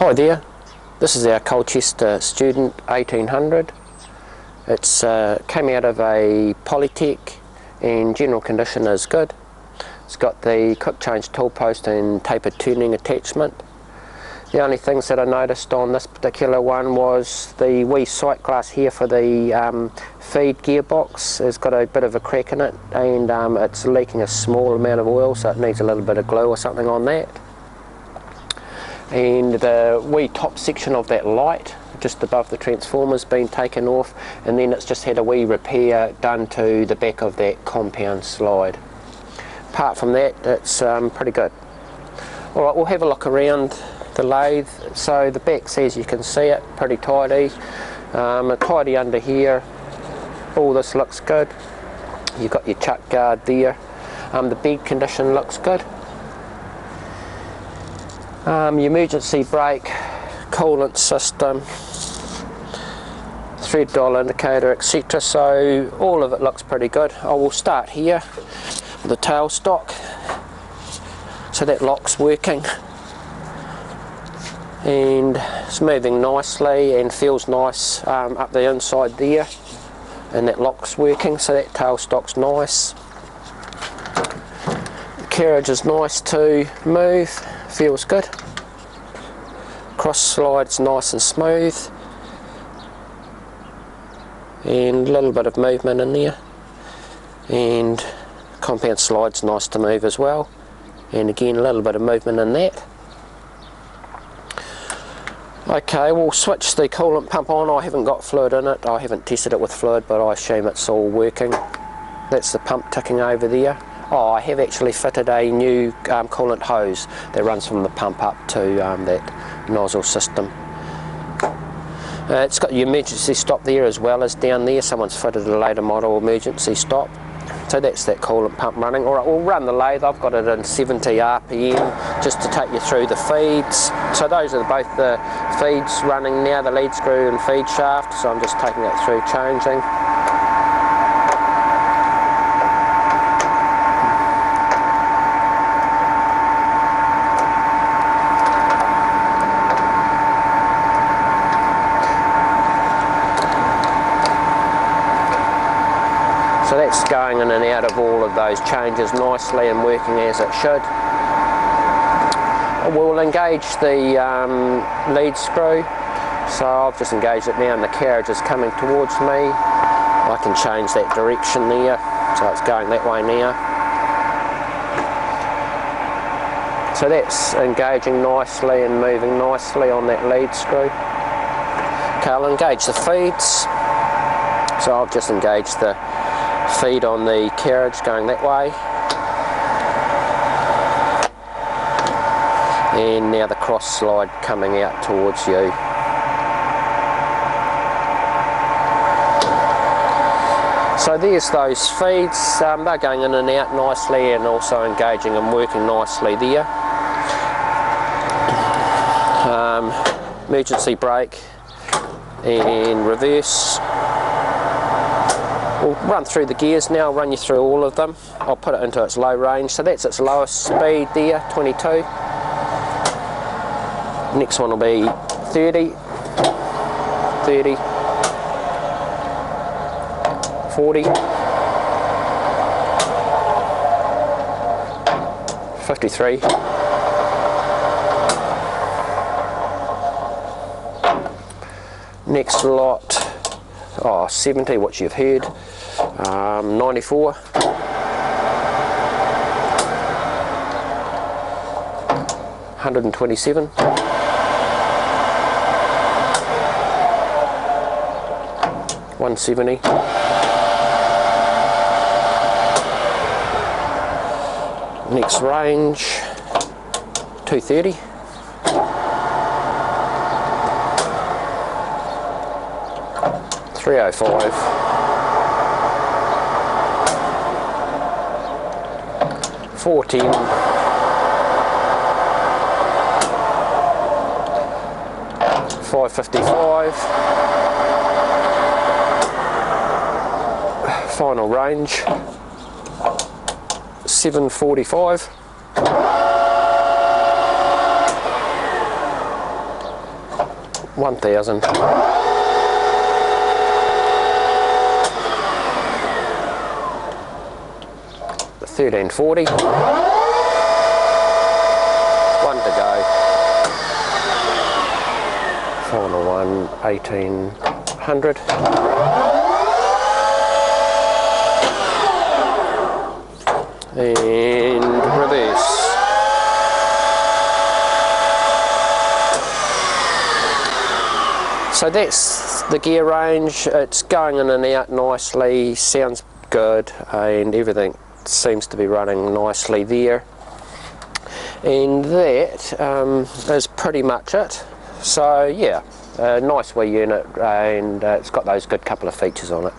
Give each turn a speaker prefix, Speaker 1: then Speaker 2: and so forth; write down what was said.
Speaker 1: Hi there, this is our Colchester Student 1800. It's came out of a Polytech and general condition is good. It's got the quick change tool post and tapered tuning attachment. The only things that I noticed on this particular one was the wee sight glass here for the feed gearbox has got a bit of a crack in it, and it's leaking a small amount of oil, so it needs a little bit of glue or something on that. And the wee top section of that light just above the transformer's been taken off, and then it's just had a wee repair done to the back of that compound slide. Apart from that, it's pretty good. Alright, we'll have a look around the lathe. So the back's, as you can see it, pretty tidy. Tidy under here. All this looks good. You've got your chuck guard there. The bed condition looks good. Your emergency brake, coolant system, thread dial indicator, etc. So all of it looks pretty good. I will start here with the tailstock. So that lock's working and it's moving nicely and feels nice up the inside there, and that lock's working, so that tailstock's nice. The carriage is nice to move, feels good. Cross slide's nice and smooth, and a little bit of movement in there, and compound slide's nice to move as well, and again a little bit of movement in that. Okay, we'll switch the coolant pump on. I haven't got fluid in it, I haven't tested it with fluid, but I assume it's all working. That's the pump ticking over there. Oh, I have actually fitted a new coolant hose that runs from the pump up to that nozzle system. It's got your emergency stop there as well as down there. Someone's fitted a later model emergency stop. So that's that coolant pump running. Alright, we'll run the lathe. I've got it in 70 RPM just to take you through the feeds. So those are both the feeds running now, the lead screw and feed shaft. So I'm just taking it through changing. So that's going in and out of all of those changes nicely and working as it should. We'll engage the lead screw. So I've just engaged it now and the carriage is coming towards me. I can change that direction there, so it's going that way now. So that's engaging nicely and moving nicely on that lead screw. Okay, I'll engage the feeds. So I've just engaged the feed on the carriage going that way, and now the cross slide coming out towards you. So there's those feeds, they're going in and out nicely and also engaging and working nicely there. Emergency brake and reverse. We'll run through the gears now, I'll run you through all of them. I'll put it into its low range, so that's its lowest speed there, 22. Next one will be 30, 30, 40, 53, 70, which you've heard, 94, 127, 170, next range 230, 305, 410, 555, final range 745, 1000. 1340. One to go. Final one, 1800. And reverse. So that's the gear range. It's going in and out nicely, sounds good, and everything seems to be running nicely there. And that is pretty much it. So yeah, a nice wee unit, and it's got those good couple of features on it.